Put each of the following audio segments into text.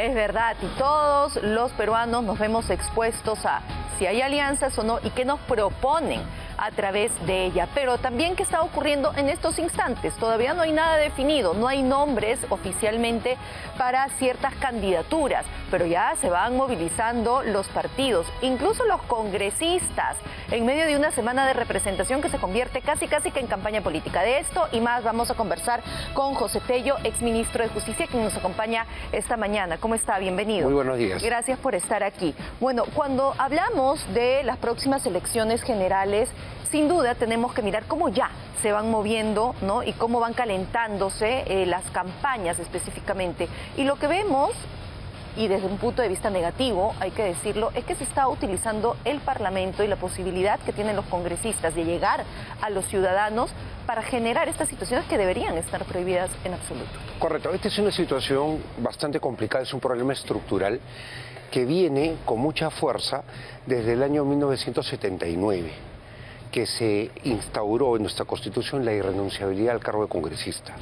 Es verdad, y todos los peruanos nos vemos expuestos a si hay alianzas o no y qué nos proponen a través de ella. Pero también qué está ocurriendo en estos instantes. Todavía no hay nada definido, no hay nombres oficialmente para ciertas candidaturas, pero ya se van movilizando los partidos, incluso los congresistas, en medio de una semana de representación que se convierte casi que en campaña política. De esto y más vamos a conversar con José Tello, exministro de Justicia, quien nos acompaña esta mañana. ¿Cómo está? Bienvenido. Muy buenos días. Gracias por estar aquí. Bueno, cuando hablamos de las próximas elecciones generales, sin duda tenemos que mirar cómo ya se van moviendo, ¿no? Y cómo van calentándose las campañas específicamente. Y lo que vemos, y desde un punto de vista negativo, hay que decirlo, es que se está utilizando el Parlamento y la posibilidad que tienen los congresistas de llegar a los ciudadanos para generar estas situaciones que deberían estar prohibidas en absoluto. Correcto, esta es una situación bastante complicada, es un problema estructural que viene con mucha fuerza desde el año 1979, que se instauró en nuestra Constitución la irrenunciabilidad al cargo de congresista.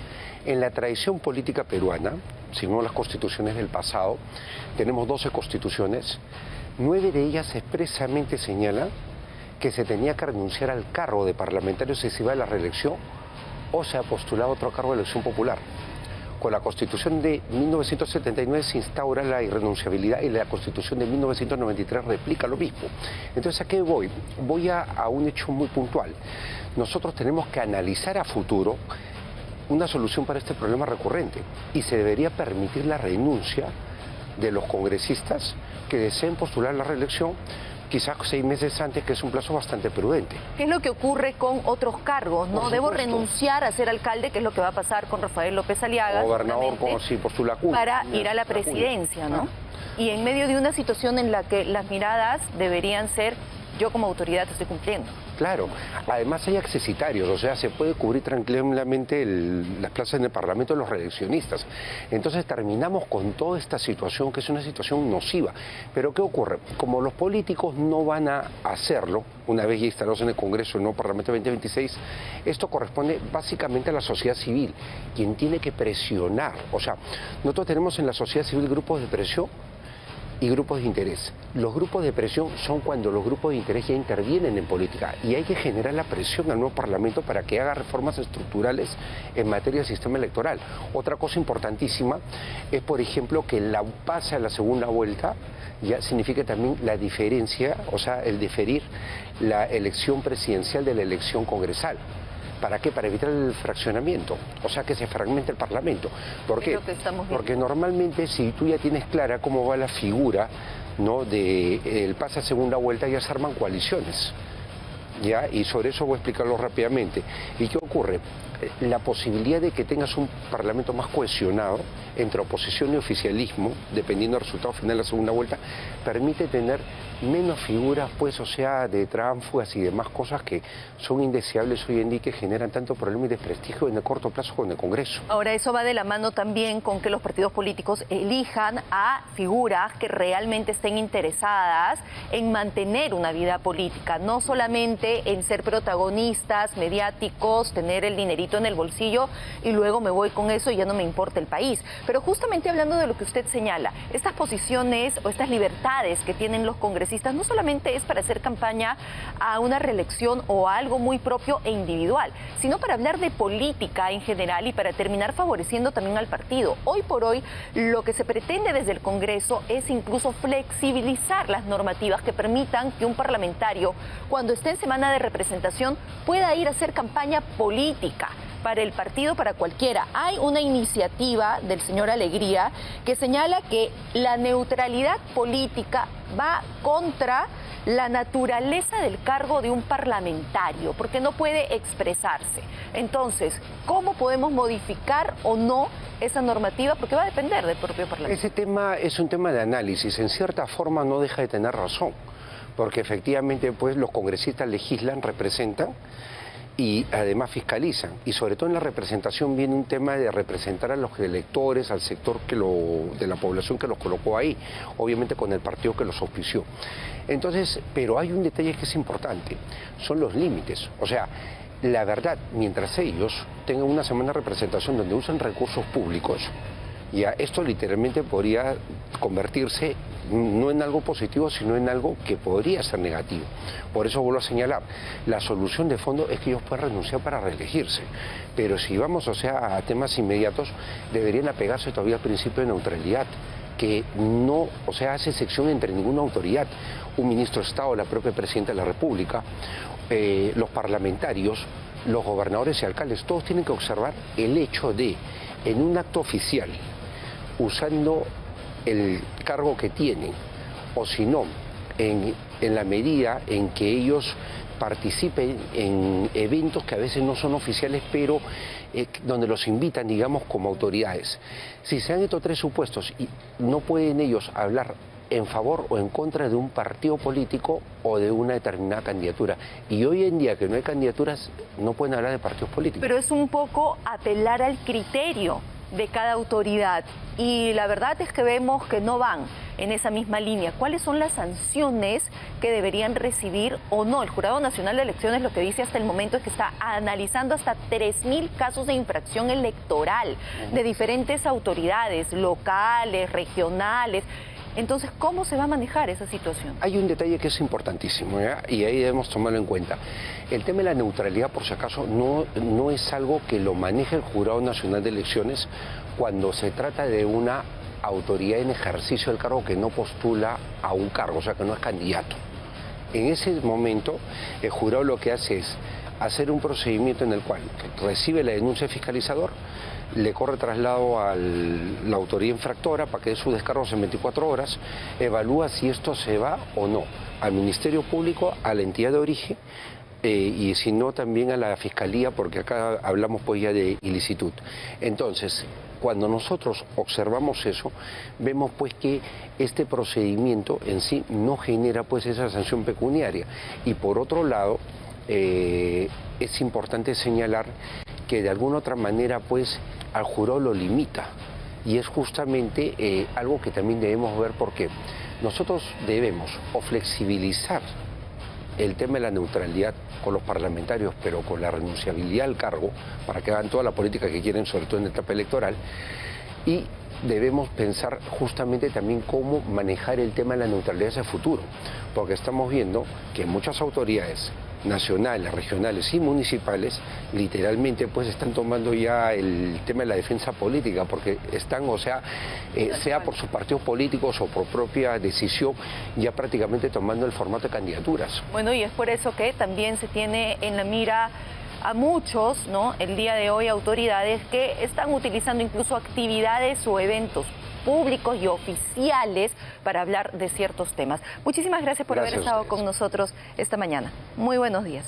En la tradición política peruana, según las constituciones del pasado, tenemos 12 constituciones, 9 de ellas expresamente señalan que se tenía que renunciar al cargo de parlamentario si se iba a la reelección o se ha postulado otro cargo de elección popular. Con la Constitución de 1979 se instaura la irrenunciabilidad y la Constitución de 1993 replica lo mismo. Entonces, ¿a qué voy? Voy a un hecho muy puntual. Nosotros tenemos que analizar a futuro una solución para este problema recurrente y se debería permitir la renuncia de los congresistas que deseen postular la reelección quizás 6 meses antes, que es un plazo bastante prudente. ¿Qué es lo que ocurre con otros cargos? ¿No? Debo renunciar a ser alcalde, que es lo que va a pasar con Rafael López Aliaga. Gobernador, si postula CUN. Para ir a la presidencia, ¿no? Y en medio de una situación en la que las miradas deberían ser, yo como autoridad estoy cumpliendo. Claro, además hay accesitarios, o sea, se puede cubrir tranquilamente las plazas en el Parlamento de los reeleccionistas. Entonces terminamos con toda esta situación, que es una situación nociva. Pero ¿qué ocurre? Como los políticos no van a hacerlo, una vez ya instalados en el Congreso, el nuevo Parlamento 2026, esto corresponde básicamente a la sociedad civil, quien tiene que presionar. O sea, nosotros tenemos en la sociedad civil grupos de presión y grupos de interés. Los grupos de presión son cuando los grupos de interés ya intervienen en política y hay que generar la presión al nuevo Parlamento para que haga reformas estructurales en materia de sistema electoral. Otra cosa importantísima es, por ejemplo, que el pase a la segunda vuelta ya significa también la diferencia, o sea, el diferir la elección presidencial de la elección congresal. ¿Para qué? Para evitar el fraccionamiento, o sea, que se fragmente el Parlamento. ¿Por qué? Porque normalmente si tú ya tienes clara cómo va la figura, ¿no?, del pase a segunda vuelta, ya se arman coaliciones, ¿ya? Y sobre eso voy a explicarlo rápidamente. ¿Y qué ocurre? La posibilidad de que tengas un Parlamento más cohesionado entre oposición y oficialismo, dependiendo del resultado final de la segunda vuelta, permite tener menos figuras, pues, o sea, de tránsfugas y demás cosas que son indeseables hoy en día y que generan tanto problema y desprestigio en el corto plazo con el Congreso. Ahora, eso va de la mano también con que los partidos políticos elijan a figuras que realmente estén interesadas en mantener una vida política, no solamente en ser protagonistas mediáticos, tener el dinerito en el bolsillo y luego me voy con eso y ya no me importa el país. Pero justamente hablando de lo que usted señala, estas posiciones o estas libertades que tienen los congresistas no solamente es para hacer campaña a una reelección o a algo muy propio e individual, sino para hablar de política en general y para terminar favoreciendo también al partido. Hoy por hoy lo que se pretende desde el Congreso es incluso flexibilizar las normativas que permitan que un parlamentario, cuando esté en semana de representación, pueda ir a hacer campaña política para el partido, para cualquiera. Hay una iniciativa del señor Alegría que señala que la neutralidad política va contra la naturaleza del cargo de un parlamentario, porque no puede expresarse. Entonces, ¿cómo podemos modificar o no esa normativa? Porque va a depender del propio Parlamento. Ese tema es un tema de análisis. En cierta forma no deja de tener razón, porque efectivamente, pues, los congresistas legislan, representan y además fiscalizan. Y sobre todo en la representación viene un tema de representar a los electores, al sector de la población que los colocó ahí, obviamente con el partido que los auspició. Entonces, pero hay un detalle que es importante, son los límites. O sea, la verdad, mientras ellos tengan una semana de representación donde usan recursos públicos, Ya, esto literalmente podría convertirse no en algo positivo, sino en algo que podría ser negativo. Por eso vuelvo a señalar, la solución de fondo es que ellos pueden renunciar para reelegirse. Pero si vamos, o sea, a temas inmediatos, deberían apegarse todavía al principio de neutralidad, que no, o sea, hace sección entre ninguna autoridad, un ministro de Estado, la propia Presidenta de la República, los parlamentarios, los gobernadores y alcaldes, todos tienen que observar el hecho de, en un acto oficial, usando el cargo que tienen, o si no, en la medida en que ellos participen en eventos que a veces no son oficiales, pero donde los invitan, digamos, como autoridades. Si se dan estos tres supuestos y no pueden ellos hablar en favor o en contra de un partido político o de una determinada candidatura. Y hoy en día que no hay candidaturas, no pueden hablar de partidos políticos. Pero es un poco apelar al criterio de cada autoridad y la verdad es que vemos que no van en esa misma línea. ¿Cuáles son las sanciones que deberían recibir o no? El Jurado Nacional de Elecciones lo que dice hasta el momento es que está analizando hasta 3.000 casos de infracción electoral de diferentes autoridades locales, regionales. Entonces, ¿cómo se va a manejar esa situación? Hay un detalle que es importantísimo, ¿ya? Y ahí debemos tomarlo en cuenta. El tema de la neutralidad, por si acaso, no es algo que lo maneje el Jurado Nacional de Elecciones cuando se trata de una autoridad en ejercicio del cargo que no postula a un cargo, o sea, que no es candidato. En ese momento, el jurado lo que hace es hacer un procedimiento en el cual recibe la denuncia del fiscalizador, le corre traslado a la autoridad infractora para que dé sus descargos en 24 horas, evalúa si esto se va o no al Ministerio Público, a la entidad de origen, y si no también a la Fiscalía, porque acá hablamos pues ya de ilicitud. Entonces, cuando nosotros observamos eso, vemos pues que este procedimiento en sí no genera pues esa sanción pecuniaria. Y por otro lado, es importante señalar que de alguna otra manera pues al jurado lo limita, y es justamente algo que también debemos ver, porque nosotros debemos o flexibilizar el tema de la neutralidad con los parlamentarios, pero con la renunciabilidad al cargo, para que hagan toda la política que quieren, sobre todo en la etapa electoral, y debemos pensar justamente también cómo manejar el tema de la neutralidad hacia el futuro, porque estamos viendo que muchas autoridades nacionales, regionales y municipales literalmente pues están tomando ya el tema de la defensa política, porque están, o sea, sea por sus partidos políticos o por propia decisión, ya prácticamente tomando el formato de candidaturas. Bueno, y es por eso que también se tiene en la mira a muchos, ¿no? El día de hoy autoridades que están utilizando incluso actividades o eventos públicos y oficiales para hablar de ciertos temas. Muchísimas gracias por haber estado con nosotros esta mañana. Muy buenos días.